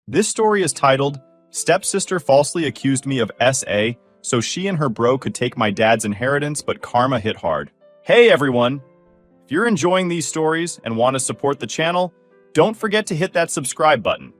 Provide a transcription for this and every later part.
This story is titled, Stepsister Falsely Accused Me of SA, so she and her bro could take my dad's inheritance, but karma hit hard. Hey everyone! If you're enjoying these stories and want to support the channel, don't forget to hit that subscribe button.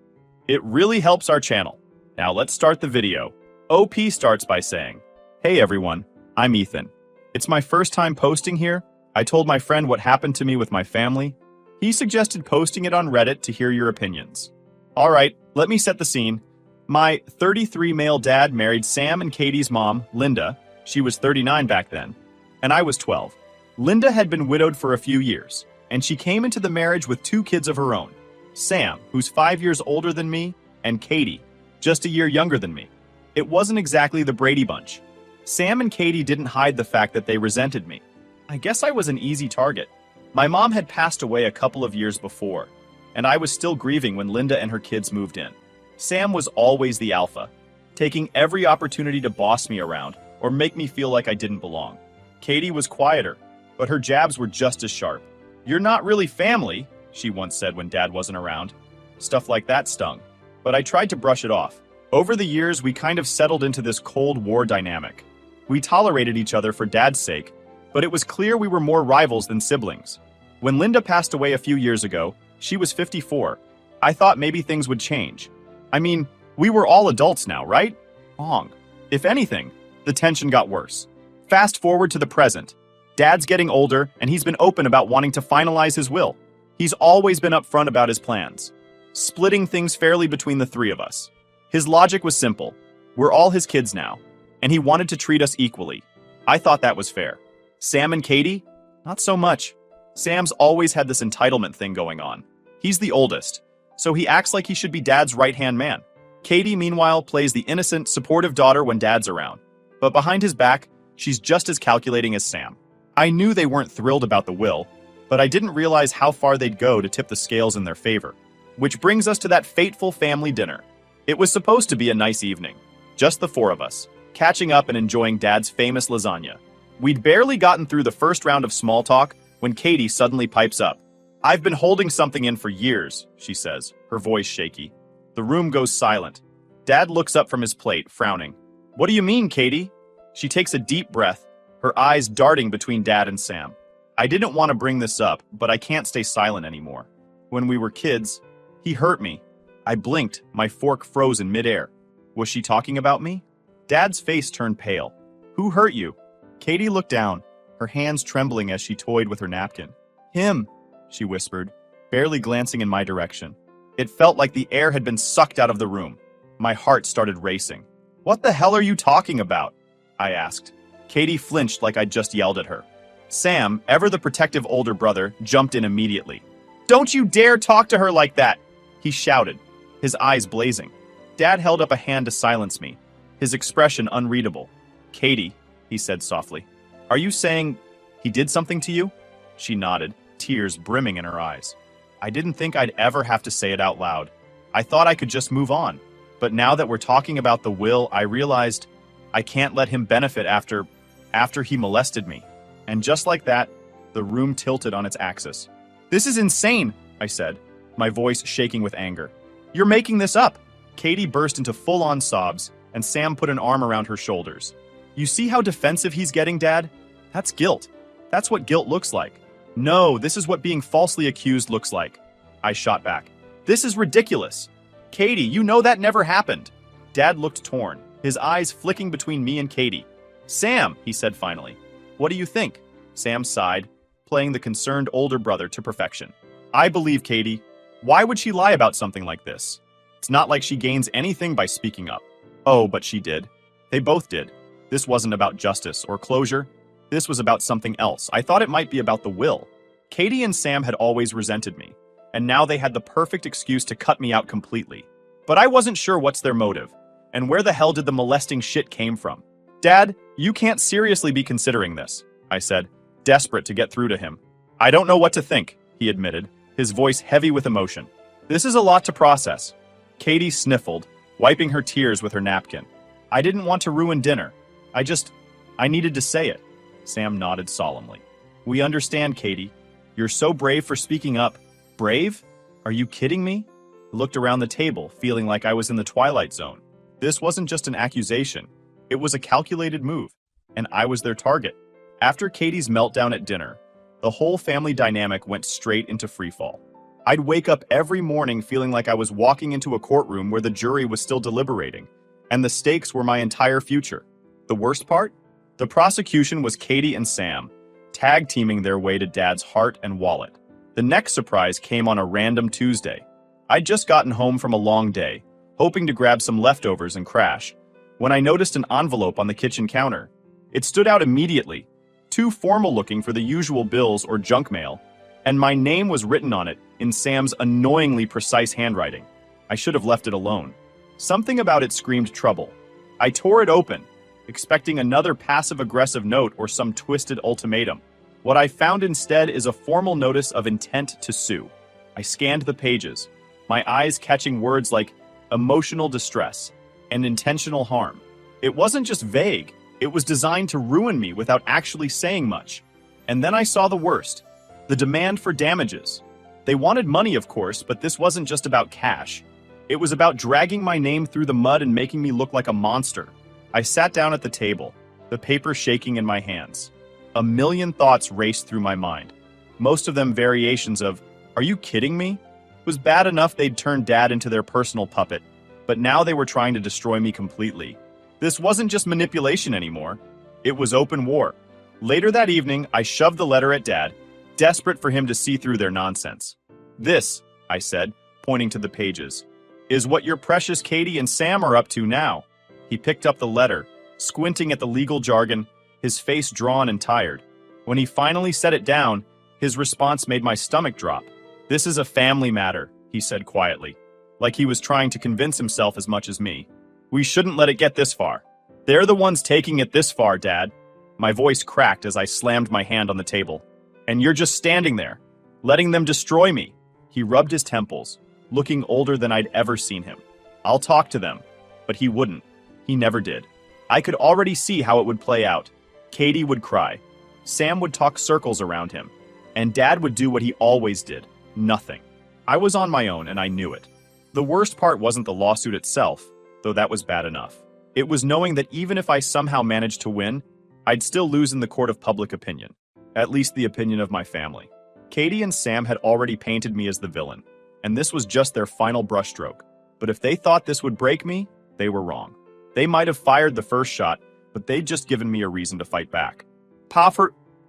It really helps our channel. Now let's start the video. OP starts by saying, Hey everyone, I'm Ethan. It's my first time posting here. I told my friend what happened to me with my family. He suggested posting it on Reddit to hear your opinions. Alright, let me set the scene. My 33 male dad married Sam and Katie's mom, Linda. She was 39 back then, and I was 12. Linda had been widowed for a few years, and she came into the marriage with 2 kids of her own. Sam, who's 5 years older than me, and Katie, just a year younger than me. It wasn't exactly the Brady Bunch. Sam and Katie didn't hide the fact that they resented me. I guess I was an easy target. My mom had passed away a couple of years before, and I was still grieving when Linda and her kids moved in. Sam was always the alpha, taking every opportunity to boss me around or make me feel like I didn't belong. Katie was quieter, but her jabs were just as sharp. You're not really family, she once said when Dad wasn't around. Stuff like that stung, but I tried to brush it off. Over the years, we kind of settled into this Cold War dynamic. We tolerated each other for Dad's sake, but it was clear we were more rivals than siblings. When Linda passed away a few years ago, she was 54. I thought maybe things would change. I mean, we were all adults now, right? Wrong. If anything, the tension got worse. Fast forward to the present. Dad's getting older, and he's been open about wanting to finalize his will. He's always been upfront about his plans, splitting things fairly between the 3 of us. His logic was simple. We're all his kids now, and he wanted to treat us equally. I thought that was fair. Sam and Katie? Not so much. Sam's always had this entitlement thing going on. He's the oldest, so he acts like he should be Dad's right-hand man. Katie, meanwhile, plays the innocent, supportive daughter when Dad's around. But behind his back, she's just as calculating as Sam. I knew they weren't thrilled about the will, but I didn't realize how far they'd go to tip the scales in their favor. Which brings us to that fateful family dinner. It was supposed to be a nice evening. Just the 4 of us, catching up and enjoying Dad's famous lasagna. We'd barely gotten through the first round of small talk when Katie suddenly pipes up. I've been holding something in for years, she says, her voice shaky. The room goes silent. Dad looks up from his plate, frowning. What do you mean, Katie? She takes a deep breath, her eyes darting between Dad and Sam. I didn't want to bring this up, but I can't stay silent anymore. When we were kids, he hurt me. I blinked, my fork froze in midair. Was she talking about me? Dad's face turned pale. Who hurt you? Katie looked down, her hands trembling as she toyed with her napkin. Him, she whispered, barely glancing in my direction. It felt like the air had been sucked out of the room. My heart started racing. What the hell are you talking about? I asked. Katie flinched like I'd just yelled at her. Sam, ever the protective older brother, jumped in immediately. Don't you dare talk to her like that, he shouted, his eyes blazing. Dad held up a hand to silence me, his expression unreadable. Katie, he said softly, are you saying he did something to you? She nodded, tears brimming in her eyes. I didn't think I'd ever have to say it out loud. I thought I could just move on. But now that we're talking about the will, I realized I can't let him benefit after he molested me. And just like that, the room tilted on its axis. This is insane, I said, my voice shaking with anger. You're making this up. Katie burst into full-on sobs, and Sam put an arm around her shoulders. You see how defensive he's getting, Dad? That's guilt. That's what guilt looks like. No, this is what being falsely accused looks like. I shot back. This is ridiculous. Katie, you know that never happened. Dad looked torn, his eyes flicking between me and Katie. Sam, he said finally. What do you think? Sam sighed, playing the concerned older brother to perfection. I believe Katie. Why would she lie about something like this? It's not like she gains anything by speaking up. Oh, but she did. They both did. This wasn't about justice or closure. This was about something else. I thought it might be about the will. Katie and Sam had always resented me, and now they had the perfect excuse to cut me out completely. But I wasn't sure what's their motive, and where the hell did the molesting shit came from? Dad, you can't seriously be considering this, I said, desperate to get through to him. I don't know what to think, he admitted, his voice heavy with emotion. This is a lot to process. Katie sniffled, wiping her tears with her napkin. I didn't want to ruin dinner. I needed to say it. Sam nodded solemnly. We understand, Katie. You're so brave for speaking up. Brave? Are you kidding me? I looked around the table, feeling like I was in the Twilight Zone. This wasn't just an accusation. It was a calculated move, and I was their target. After Katie's meltdown at dinner, the whole family dynamic went straight into freefall. I'd wake up every morning feeling like I was walking into a courtroom where the jury was still deliberating, and the stakes were my entire future. The worst part? The prosecution was Katie and Sam, tag-teaming their way to Dad's heart and wallet. The next surprise came on a random Tuesday. I'd just gotten home from a long day, hoping to grab some leftovers and crash, when I noticed an envelope on the kitchen counter. It stood out immediately, too formal-looking for the usual bills or junk mail, and my name was written on it in Sam's annoyingly precise handwriting. I should have left it alone. Something about it screamed trouble. I tore it open, expecting another passive-aggressive note or some twisted ultimatum. What I found instead is a formal notice of intent to sue. I scanned the pages, my eyes catching words like emotional distress and intentional harm. It wasn't just vague, it was designed to ruin me without actually saying much. And then I saw the worst. The demand for damages. They wanted money, of course, but this wasn't just about cash. It was about dragging my name through the mud and making me look like a monster. I sat down at the table, the paper shaking in my hands. A million thoughts raced through my mind. Most of them variations of, "Are you kidding me?" It was bad enough they'd turned Dad into their personal puppet, but now they were trying to destroy me completely. This wasn't just manipulation anymore. It was open war. Later that evening, I shoved the letter at Dad, desperate for him to see through their nonsense. "This," I said, pointing to the pages, "is what your precious Katie and Sam are up to now." He picked up the letter, squinting at the legal jargon, his face drawn and tired. When he finally set it down, his response made my stomach drop. "This is a family matter," he said quietly, like he was trying to convince himself as much as me. "We shouldn't let it get this far. They're the ones taking it this far, Dad." My voice cracked as I slammed my hand on the table. "And you're just standing there, letting them destroy me." He rubbed his temples, looking older than I'd ever seen him. "I'll talk to them." But he wouldn't. He never did. I could already see how it would play out. Katie would cry. Sam would talk circles around him. And Dad would do what he always did. Nothing. I was on my own, and I knew it. The worst part wasn't the lawsuit itself, though that was bad enough. It was knowing that even if I somehow managed to win, I'd still lose in the court of public opinion. At least the opinion of my family. Katie and Sam had already painted me as the villain, and this was just their final brushstroke. But if they thought this would break me, they were wrong. They might have fired the first shot, but they'd just given me a reason to fight back.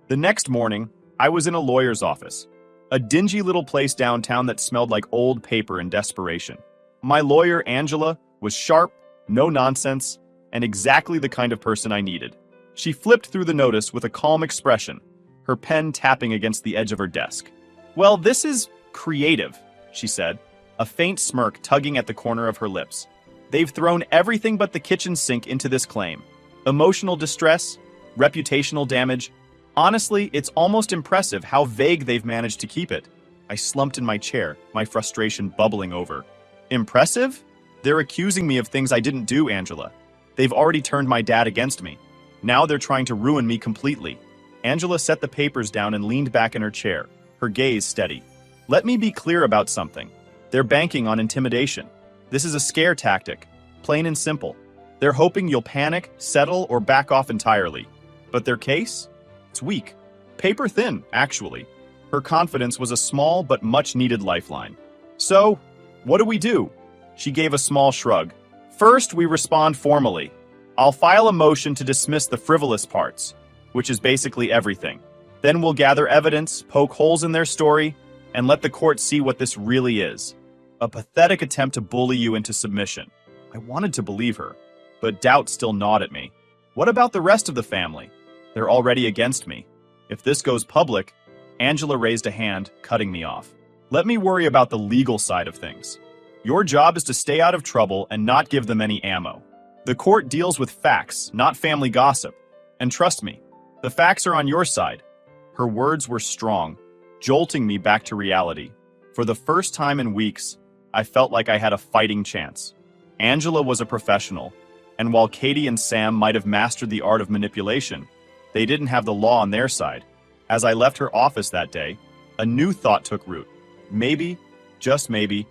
The next morning, I was in a lawyer's office. A dingy little place downtown that smelled like old paper and desperation. My lawyer, Angela, was sharp, no nonsense, and exactly the kind of person I needed. She flipped through the notice with a calm expression, her pen tapping against the edge of her desk. "Well, this is creative," she said, a faint smirk tugging at the corner of her lips. "They've thrown everything but the kitchen sink into this claim. Emotional distress, reputational damage. Honestly, it's almost impressive how vague they've managed to keep it." I slumped in my chair, my frustration bubbling over. "Impressive? They're accusing me of things I didn't do, Angela. They've already turned my dad against me. Now they're trying to ruin me completely." Angela set the papers down and leaned back in her chair, her gaze steady. "Let me be clear about something. They're banking on intimidation. This is a scare tactic, plain and simple. They're hoping you'll panic, settle, or back off entirely. But their case? It's weak. Paper thin, actually." Her confidence was a small but much-needed lifeline. "So, what do we do?" She gave a small shrug. "First, we respond formally. I'll file a motion to dismiss the frivolous parts, which is basically everything. Then we'll gather evidence, poke holes in their story, and let the court see what this really is. A pathetic attempt to bully you into submission." I wanted to believe her, but doubt still gnawed at me. "What about the rest of the family? They're already against me. If this goes public..." Angela raised a hand, cutting me off. "Let me worry about the legal side of things. Your job is to stay out of trouble and not give them any ammo. The court deals with facts, not family gossip. And trust me, the facts are on your side." Her words were strong, jolting me back to reality. For the first time in weeks, I felt like I had a fighting chance. Angela was a professional, and while Katie and Sam might have mastered the art of manipulation, they didn't have the law on their side. As I left her office that day, a new thought took root. Maybe, just maybe,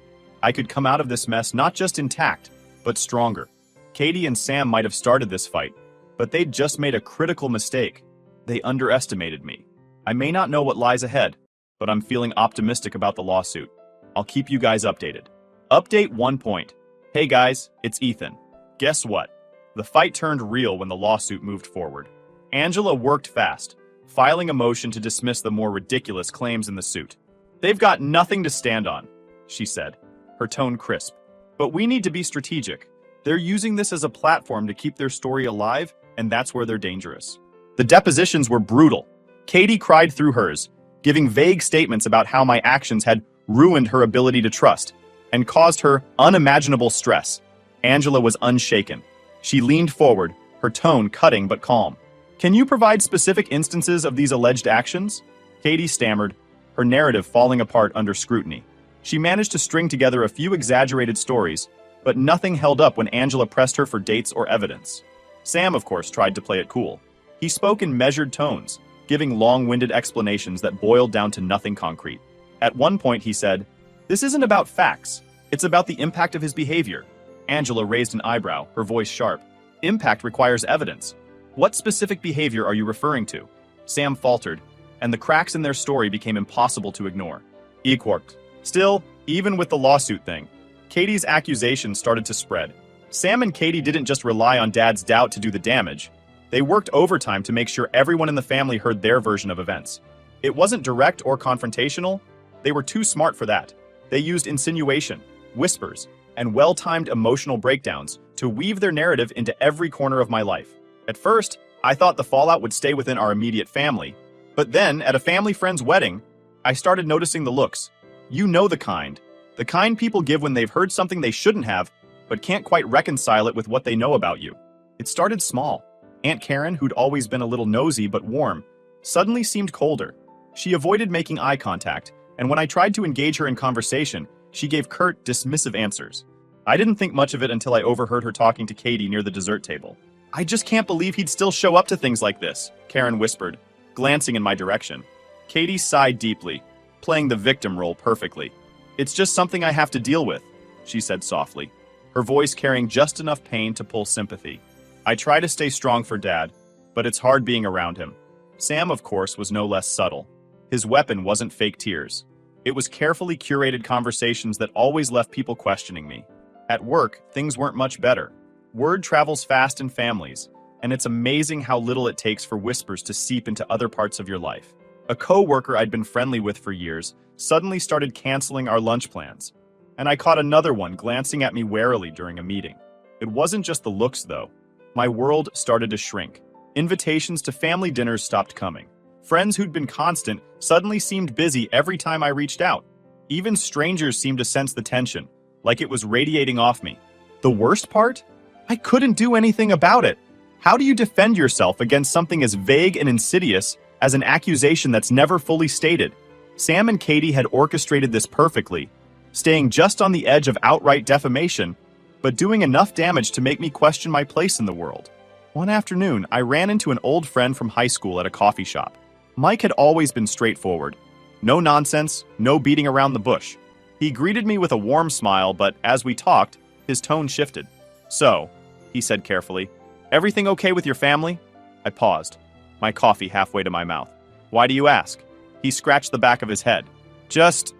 I could come out of this mess not just intact, but stronger. Katie and Sam might have started this fight, but they'd just made a critical mistake. They underestimated me. I may not know what lies ahead, but I'm feeling optimistic about the lawsuit. I'll keep you guys updated. Update 1 point. Hey guys, it's Ethan. Guess what? The fight turned real when the lawsuit moved forward. Angela worked fast, filing a motion to dismiss the more ridiculous claims in the suit. They've got nothing to stand on, she said, her tone crisp. But we need to be strategic. They're using this as a platform to keep their story alive, and that's where they're dangerous. The depositions were brutal. Katie cried through hers, giving vague statements about how my actions had ruined her ability to trust and caused her unimaginable stress. Angela was unshaken. She leaned forward, her tone cutting but calm. Can you provide specific instances of these alleged actions? Katie stammered, her narrative falling apart under scrutiny. She managed to string together a few exaggerated stories, but nothing held up when Angela pressed her for dates or evidence. Sam, of course, tried to play it cool. He spoke in measured tones, giving long-winded explanations that boiled down to nothing concrete. At one point, he said, "This isn't about facts. It's about the impact of his behavior." Angela raised an eyebrow, her voice sharp. "Impact requires evidence. What specific behavior are you referring to?" Sam faltered, and the cracks in their story became impossible to ignore. Equarked. Still, even with the lawsuit thing, Katie's accusations started to spread. Sam and Katie didn't just rely on Dad's doubt to do the damage. They worked overtime to make sure everyone in the family heard their version of events. It wasn't direct or confrontational. They were too smart for that. They used insinuation, whispers, and well-timed emotional breakdowns to weave their narrative into every corner of my life. At first, I thought the fallout would stay within our immediate family. But then, at a family friend's wedding, I started noticing the looks. You know the kind people give when they've heard something they shouldn't have, but can't quite reconcile it with what they know about you. It started small. Aunt Karen, who'd always been a little nosy but warm, suddenly seemed colder. She avoided making eye contact, and when I tried to engage her in conversation, she gave curt, dismissive answers. I didn't think much of it until I overheard her talking to Katie near the dessert table. "I just can't believe he'd still show up to things like this," Karen whispered, glancing in my direction. Katie sighed deeply, playing the victim role perfectly. "It's just something I have to deal with," she said softly, her voice carrying just enough pain to pull sympathy. I try to stay strong for Dad, but it's hard being around him. Sam, of course, was no less subtle. His weapon wasn't fake tears. It was carefully curated conversations that always left people questioning me. At work, things weren't much better. Word travels fast in families, and it's amazing how little it takes for whispers to seep into other parts of your life. A co-worker I'd been friendly with for years suddenly started canceling our lunch plans, and I caught another one glancing at me warily during a meeting. It wasn't just the looks, though. My world started to shrink. Invitations to family dinners stopped coming. Friends who'd been constant suddenly seemed busy every time I reached out. Even strangers seemed to sense the tension, like it was radiating off me. The worst part? I couldn't do anything about it. How do you defend yourself against something as vague and insidious as an accusation that's never fully stated? Sam and Katie had orchestrated this perfectly, staying just on the edge of outright defamation, but doing enough damage to make me question my place in the world. One afternoon, I ran into an old friend from high school at a coffee shop. Mike had always been straightforward. No nonsense, no beating around the bush. He greeted me with a warm smile, but as we talked, his tone shifted. "So," he said carefully, "everything okay with your family?" I paused, my coffee halfway to my mouth. "Why do you ask?" He scratched the back of his head. "Just,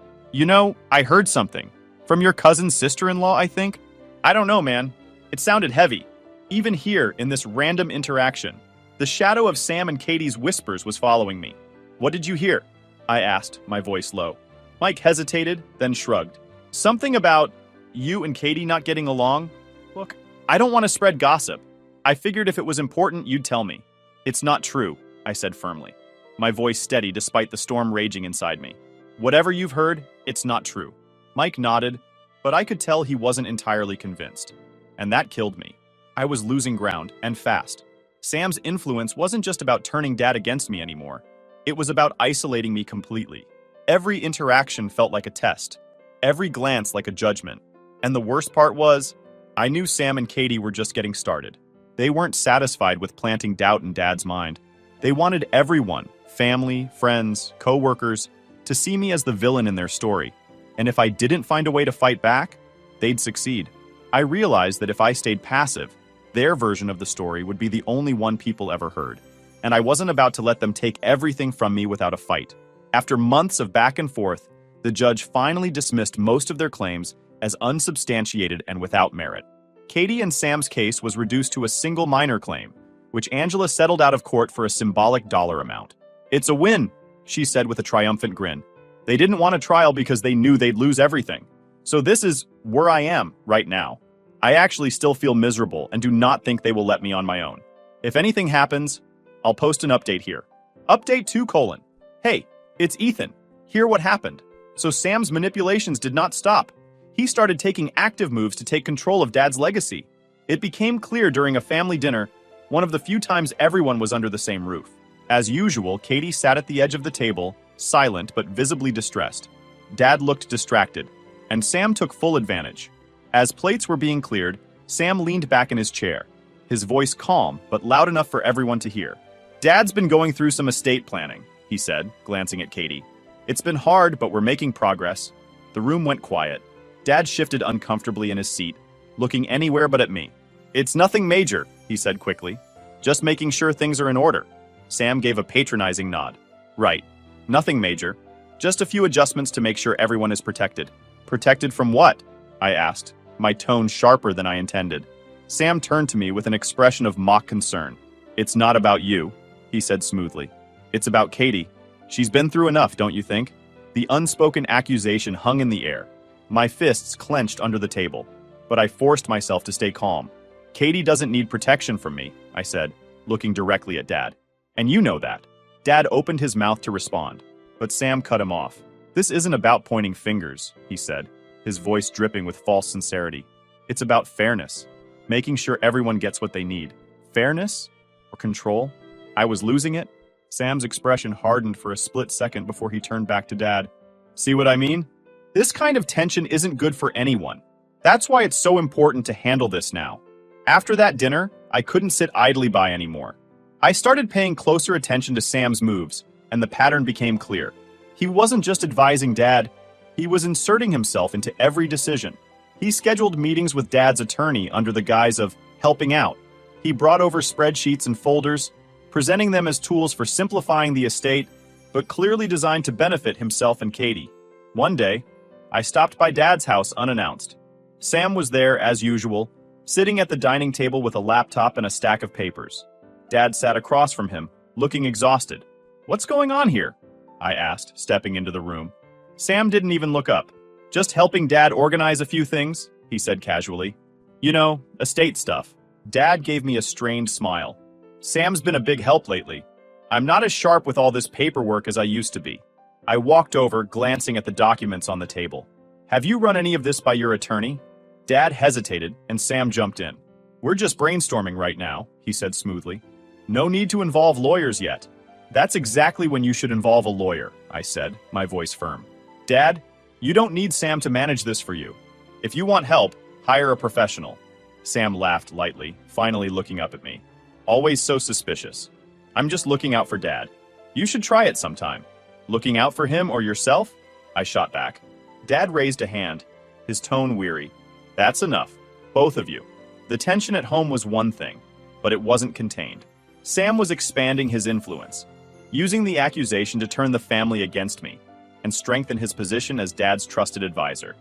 I heard something. From your cousin's sister-in-law, I think? I don't know, man. It sounded heavy. Even here, in this random interaction, the shadow of Sam and Katie's whispers was following me. What did you hear?" I asked, my voice low. Mike hesitated, then shrugged. "Something about you and Katie not getting along? Look, I don't want to spread gossip. I figured if it was important, you'd tell me." "It's not true," I said firmly, my voice steady despite the storm raging inside me. "Whatever you've heard, it's not true." Mike nodded, but I could tell he wasn't entirely convinced. And that killed me. I was losing ground, and fast. Sam's influence wasn't just about turning Dad against me anymore. It was about isolating me completely. Every interaction felt like a test. Every glance like a judgment. And the worst part was, I knew Sam and Katie were just getting started. They weren't satisfied with planting doubt in Dad's mind. They wanted everyone, family, friends, co-workers, to see me as the villain in their story. And if I didn't find a way to fight back, they'd succeed. I realized that if I stayed passive, their version of the story would be the only one people ever heard. And I wasn't about to let them take everything from me without a fight. After months of back and forth, the judge finally dismissed most of their claims as unsubstantiated and without merit. Katie and Sam's case was reduced to a single minor claim, which Angela settled out of court for a symbolic dollar amount. "It's a win," she said with a triumphant grin. "They didn't want a trial because they knew they'd lose everything. So this is where I am right now. I actually still feel miserable and do not think they will let me on my own. If anything happens, I'll post an update here. Update 2: Hey, it's Ethan. Hear what happened." So Sam's manipulations did not stop. He started taking active moves to take control of Dad's legacy. It became clear during a family dinner, one of the few times everyone was under the same roof. As usual, Katie sat at the edge of the table, silent but visibly distressed. Dad looked distracted, and Sam took full advantage. As plates were being cleared, Sam leaned back in his chair, his voice calm but loud enough for everyone to hear. "Dad's been going through some estate planning," he said, glancing at Katie. "It's been hard, but we're making progress." The room went quiet. Dad shifted uncomfortably in his seat, looking anywhere but at me. "It's nothing major," he said quickly. "Just making sure things are in order." Sam gave a patronizing nod. "Right. Nothing major. Just a few adjustments to make sure everyone is protected." "Protected from what?" I asked, my tone sharper than I intended. Sam turned to me with an expression of mock concern. "It's not about you," he said smoothly. "It's about Katie. She's been through enough, don't you think?" The unspoken accusation hung in the air. My fists clenched under the table, but I forced myself to stay calm. "Katie doesn't need protection from me," I said, looking directly at Dad. "And you know that." Dad opened his mouth to respond, but Sam cut him off. "This isn't about pointing fingers," he said, his voice dripping with false sincerity. "It's about fairness, making sure everyone gets what they need." Fairness? Or control? I was losing it. Sam's expression hardened for a split second before he turned back to Dad. "See what I mean? This kind of tension isn't good for anyone. That's why it's so important to handle this now." After that dinner, I couldn't sit idly by anymore. I started paying closer attention to Sam's moves, and the pattern became clear. He wasn't just advising Dad, he was inserting himself into every decision. He scheduled meetings with Dad's attorney under the guise of helping out. He brought over spreadsheets and folders, presenting them as tools for simplifying the estate, but clearly designed to benefit himself and Katie. One day, I stopped by Dad's house unannounced. Sam was there as usual, sitting at the dining table with a laptop and a stack of papers. Dad sat across from him, looking exhausted. "What's going on here?" I asked, stepping into the room. Sam didn't even look up. "Just helping Dad organize a few things," he said casually. "You know, estate stuff." Dad gave me a strained smile. "Sam's been a big help lately. I'm not as sharp with all this paperwork as I used to be." I walked over, glancing at the documents on the table. "Have you run any of this by your attorney?" Dad hesitated, and Sam jumped in. "We're just brainstorming right now," he said smoothly. "No need to involve lawyers yet." "That's exactly when you should involve a lawyer," I said, my voice firm. "Dad, you don't need Sam to manage this for you. If you want help, hire a professional." Sam laughed lightly, finally looking up at me. "Always so suspicious." "I'm just looking out for Dad. You should try it sometime." "Looking out for him or yourself?" I shot back. Dad raised a hand, his tone weary. "That's enough. Both of you." The tension at home was one thing, but it wasn't contained. Sam was expanding his influence, using the accusation to turn the family against me and strengthen his position as Dad's trusted advisor.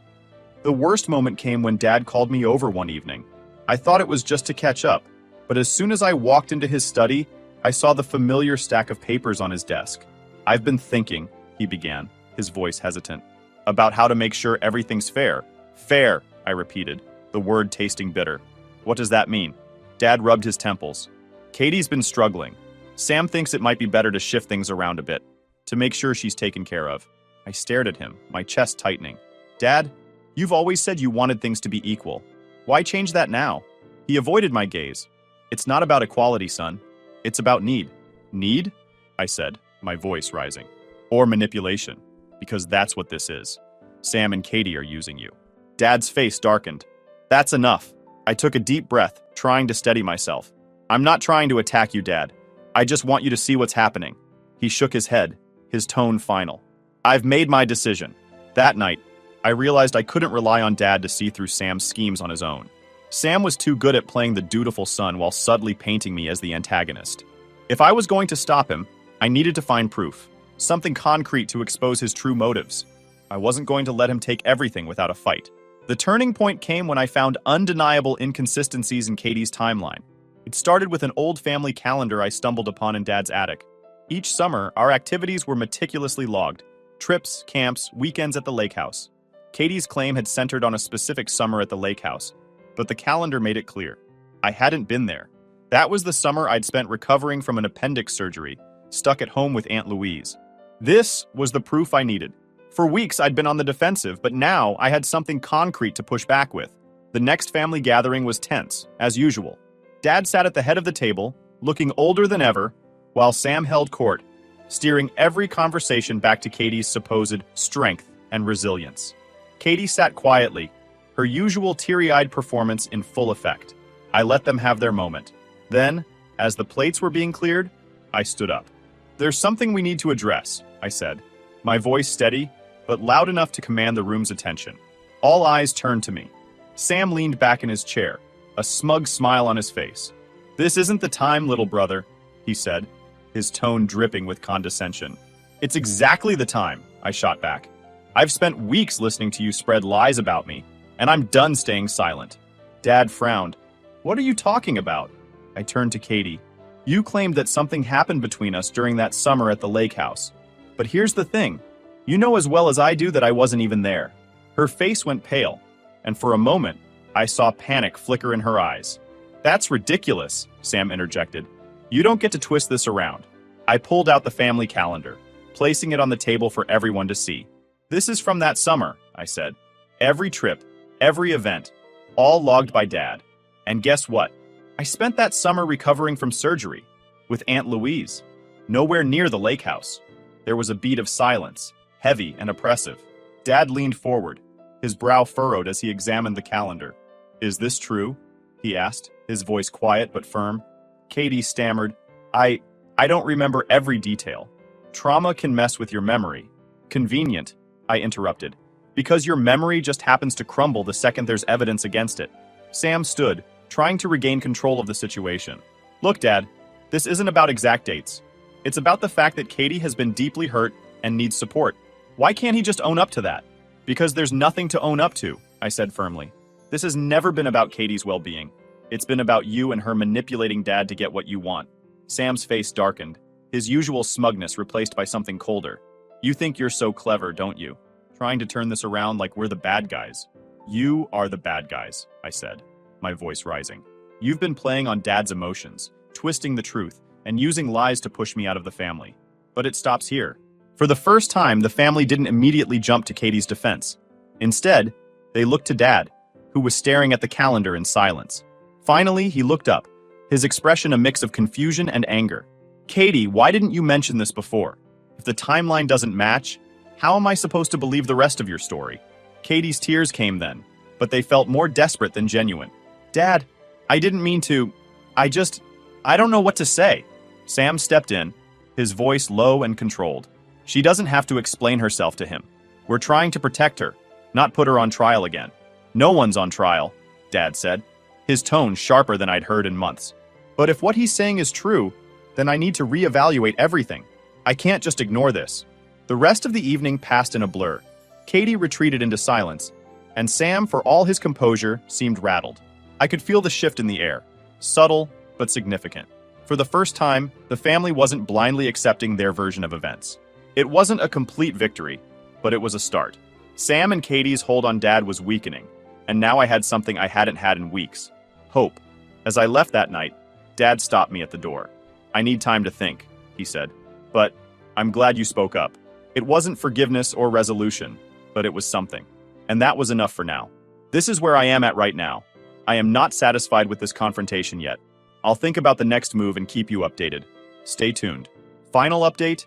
The worst moment came when Dad called me over one evening. I thought it was just to catch up, but as soon as I walked into his study, I saw the familiar stack of papers on his desk. "I've been thinking," he began, his voice hesitant, "about how to make sure everything's fair." "Fair," I repeated, the word tasting bitter. "What does that mean?" Dad rubbed his temples. "Katie's been struggling. Sam thinks it might be better to shift things around a bit, to make sure she's taken care of." I stared at him, my chest tightening. "Dad, you've always said you wanted things to be equal. Why change that now?" He avoided my gaze. "It's not about equality, son. It's about need." "Need?" I said, my voice rising. "Or manipulation, because that's what this is. Sam and Katie are using you." Dad's face darkened. "That's enough." I took a deep breath, trying to steady myself. "I'm not trying to attack you, Dad. I just want you to see what's happening." He shook his head, his tone final. "I've made my decision." That night, I realized I couldn't rely on Dad to see through Sam's schemes on his own. Sam was too good at playing the dutiful son while subtly painting me as the antagonist. If I was going to stop him, I needed to find proof, something concrete to expose his true motives. I wasn't going to let him take everything without a fight. The turning point came when I found undeniable inconsistencies in Katie's timeline. It started with an old family calendar I stumbled upon in Dad's attic. Each summer, our activities were meticulously logged: trips, camps, weekends at the lake house. Katie's claim had centered on a specific summer at the lake house, but the calendar made it clear I hadn't been there. That was the summer I'd spent recovering from an appendix surgery, stuck at home with Aunt Louise. This was the proof I needed. For weeks, I'd been on the defensive, but now I had something concrete to push back with. The next family gathering was tense, as usual. Dad sat at the head of the table, looking older than ever, while Sam held court, steering every conversation back to Katie's supposed strength and resilience. Katie sat quietly, her usual teary-eyed performance in full effect. I let them have their moment. Then, as the plates were being cleared, I stood up. "There's something we need to address," I said, my voice steady, but loud enough to command the room's attention. All eyes turned to me. Sam leaned back in his chair, a smug smile on his face. "This isn't the time, little brother," he said, his tone dripping with condescension. "It's exactly the time," I shot back. "I've spent weeks listening to you spread lies about me, and I'm done staying silent." Dad frowned. "What are you talking about?" I turned to Katie. "You claimed that something happened between us during that summer at the lake house. But here's the thing. You know as well as I do that I wasn't even there." Her face went pale, and for a moment, I saw panic flicker in her eyes. "That's ridiculous," Sam interjected. "You don't get to twist this around." I pulled out the family calendar, placing it on the table for everyone to see. "This is from that summer," I said. "Every trip, every event, all logged by Dad. And guess what? I spent that summer recovering from surgery, with Aunt Louise, nowhere near the lake house." There was a beat of silence, heavy and oppressive. Dad leaned forward, his brow furrowed as he examined the calendar. "Is this true?" he asked, his voice quiet but firm. Katie stammered, I don't remember every detail. Trauma can mess with your memory." "Convenient," I interrupted, "because your memory just happens to crumble the second there's evidence against it." Sam stood, trying to regain control of the situation. "Look, Dad, this isn't about exact dates. It's about the fact that Katie has been deeply hurt and needs support. Why can't he just own up to that?" "Because there's nothing to own up to," I said firmly. "This has never been about Katie's well-being. It's been about you and her manipulating Dad to get what you want." Sam's face darkened, his usual smugness replaced by something colder. "You think you're so clever, don't you? Trying to turn this around like we're the bad guys." "You are the bad guys," I said, my voice rising. "You've been playing on Dad's emotions, twisting the truth, and using lies to push me out of the family. But it stops here." For the first time, the family didn't immediately jump to Katie's defense. Instead, they looked to Dad, who was staring at the calendar in silence. Finally, he looked up, his expression a mix of confusion and anger. "Katie, why didn't you mention this before? If the timeline doesn't match, how am I supposed to believe the rest of your story?" Katie's tears came then, but they felt more desperate than genuine. "Dad, I didn't mean to. I don't know what to say." Sam stepped in, his voice low and controlled. "She doesn't have to explain herself to him. We're trying to protect her, not put her on trial again." "No one's on trial," Dad said, his tone sharper than I'd heard in months. "But if what he's saying is true, then I need to reevaluate everything. I can't just ignore this." The rest of the evening passed in a blur. Katie retreated into silence, and Sam, for all his composure, seemed rattled. I could feel the shift in the air, subtle but significant. For the first time, the family wasn't blindly accepting their version of events. It wasn't a complete victory, but it was a start. Sam and Katie's hold on Dad was weakening, and now I had something I hadn't had in weeks: hope. As I left that night, Dad stopped me at the door. "I need time to think," he said, "but I'm glad you spoke up." It wasn't forgiveness or resolution, but it was something. And that was enough for now. This is where I am at right now. I am not satisfied with this confrontation yet. I'll think about the next move and keep you updated. Stay tuned. Final update?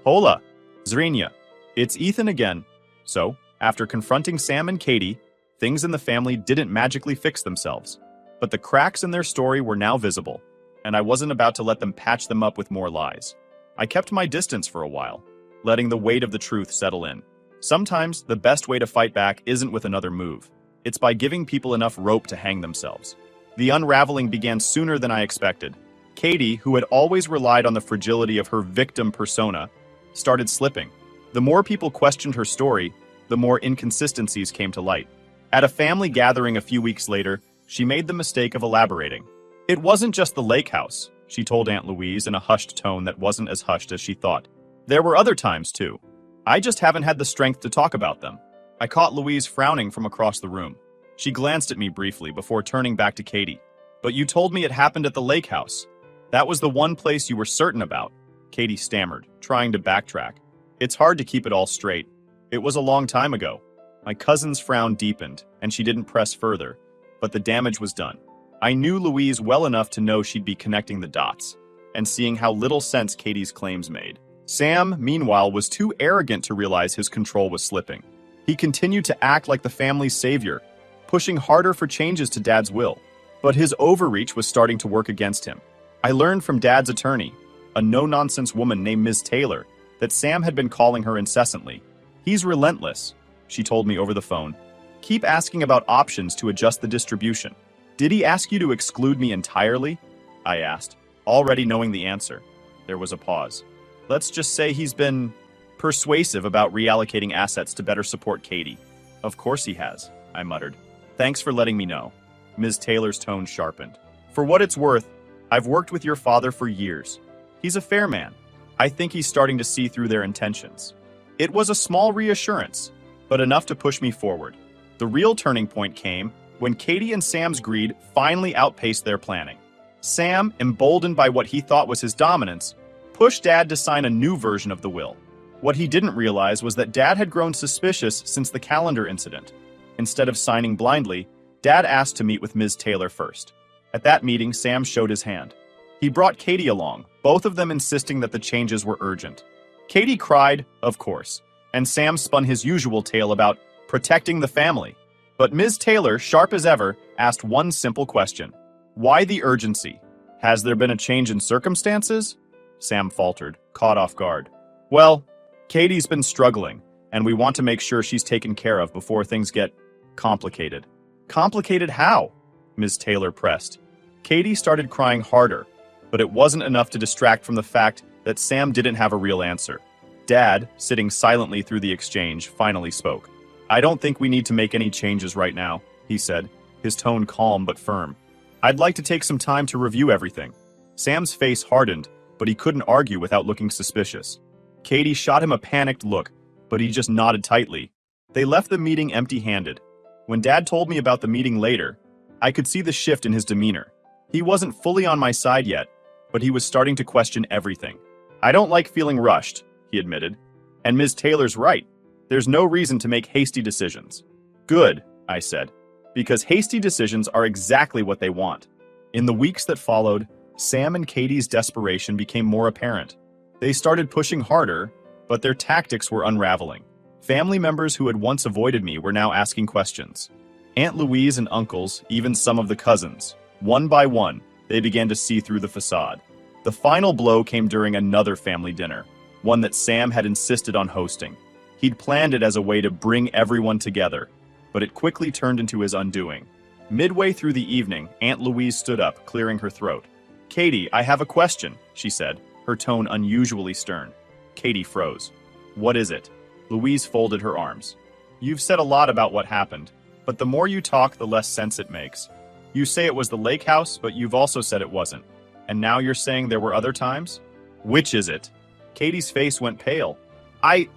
Hola, Zrinya. It's Ethan again. So, after confronting Sam and Katie, things in the family didn't magically fix themselves. But the cracks in their story were now visible, and I wasn't about to let them patch them up with more lies. I kept my distance for a while, letting the weight of the truth settle in. Sometimes the best way to fight back isn't with another move. It's by giving people enough rope to hang themselves. The unraveling began sooner than I expected. Katie, who had always relied on the fragility of her victim persona, started slipping. The more people questioned her story, the more inconsistencies came to light. At a family gathering a few weeks later, she made the mistake of elaborating. It wasn't just the lake house, she told Aunt Louise in a hushed tone that wasn't as hushed as she thought. There were other times, too. I just haven't had the strength to talk about them. I caught Louise frowning from across the room. She glanced at me briefly before turning back to Katie. But you told me it happened at the lake house. That was the one place you were certain about. Katie stammered, trying to backtrack. It's hard to keep it all straight. It was a long time ago. My cousin's frown deepened, and she didn't press further, but the damage was done. I knew Louise well enough to know she'd be connecting the dots, and seeing how little sense Katie's claims made. Sam, meanwhile, was too arrogant to realize his control was slipping. He continued to act like the family's savior, pushing harder for changes to Dad's will. But his overreach was starting to work against him. I learned from Dad's attorney, a no-nonsense woman named Ms. Taylor, that Sam had been calling her incessantly. He's relentless, she told me over the phone. Keep asking about options to adjust the distribution. Did he ask you to exclude me entirely? I asked, already knowing the answer. There was a pause. Let's just say he's been persuasive about reallocating assets to better support Katie. Of course he has, I muttered. Thanks for letting me know. Ms. Taylor's tone sharpened. For what it's worth, I've worked with your father for years. He's a fair man. I think he's starting to see through their intentions. It was a small reassurance, but enough to push me forward. The real turning point came when Katie and Sam's greed finally outpaced their planning. Sam, emboldened by what he thought was his dominance, pushed Dad to sign a new version of the will. What he didn't realize was that Dad had grown suspicious since the calendar incident. Instead of signing blindly, Dad asked to meet with Ms. Taylor first. At that meeting, Sam showed his hand. He brought Katie along, both of them insisting that the changes were urgent. Katie cried, of course, and Sam spun his usual tale about protecting the family. But Ms. Taylor, sharp as ever, asked one simple question. Why the urgency? Has there been a change in circumstances? Sam faltered, caught off guard. Well, Katie's been struggling, and we want to make sure she's taken care of before things get complicated. Complicated how? Ms. Taylor pressed. Katie started crying harder, but it wasn't enough to distract from the fact that Sam didn't have a real answer. Dad, sitting silently through the exchange, finally spoke. I don't think we need to make any changes right now, he said, his tone calm but firm. I'd like to take some time to review everything. Sam's face hardened, but he couldn't argue without looking suspicious. Katie shot him a panicked look, but he just nodded tightly. They left the meeting empty-handed. When Dad told me about the meeting later, I could see the shift in his demeanor. He wasn't fully on my side yet, but he was starting to question everything. I don't like feeling rushed, he admitted. And Ms. Taylor's right. There's no reason to make hasty decisions. Good, I said, because hasty decisions are exactly what they want. In the weeks that followed, Sam and Katie's desperation became more apparent. They started pushing harder, but their tactics were unraveling. Family members who had once avoided me were now asking questions. Aunt Louise and uncles, even some of the cousins. One by one, they began to see through the facade. The final blow came during another family dinner, one that Sam had insisted on hosting. He'd planned it as a way to bring everyone together, but it quickly turned into his undoing. Midway through the evening, Aunt Louise stood up, clearing her throat. Katie, I have a question, she said, her tone unusually stern. Katie froze. What is it? Louise folded her arms. You've said a lot about what happened, but the more you talk, the less sense it makes. You say it was the lake house, but you've also said it wasn't. And now you're saying there were other times? Which is it? Katie's face went pale. I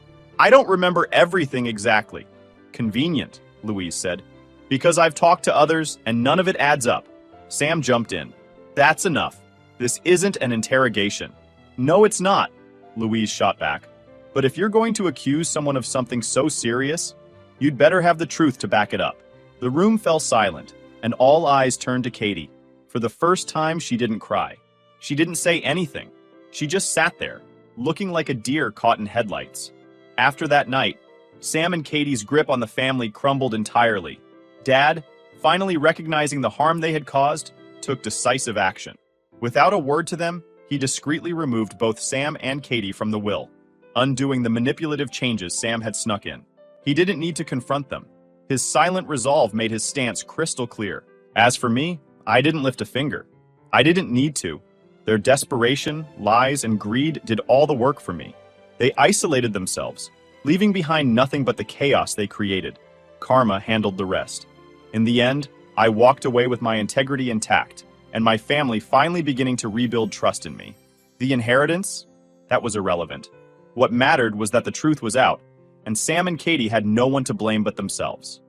don't remember everything exactly. Convenient, Louise said. Because I've talked to others, and none of it adds up. Sam jumped in. That's enough. This isn't an interrogation. No, it's not, Louise shot back. But if you're going to accuse someone of something so serious, you'd better have the truth to back it up. The room fell silent, and all eyes turned to Katie. For the first time, she didn't cry. She didn't say anything. She just sat there, looking like a deer caught in headlights. After that night, Sam and Katie's grip on the family crumbled entirely. Dad, finally recognizing the harm they had caused, took decisive action. Without a word to them, he discreetly removed both Sam and Katie from the will. undoing the manipulative changes Sam had snuck in. He didn't need to confront them. His silent resolve made his stance crystal clear. As for me, I didn't lift a finger. I didn't need to. Their desperation, lies, and greed did all the work for me. They isolated themselves, leaving behind nothing but the chaos they created. Karma handled the rest. In the end, I walked away with my integrity intact, and my family finally beginning to rebuild trust in me. The inheritance? That was irrelevant. What mattered was that the truth was out, and Sam and Katie had no one to blame but themselves.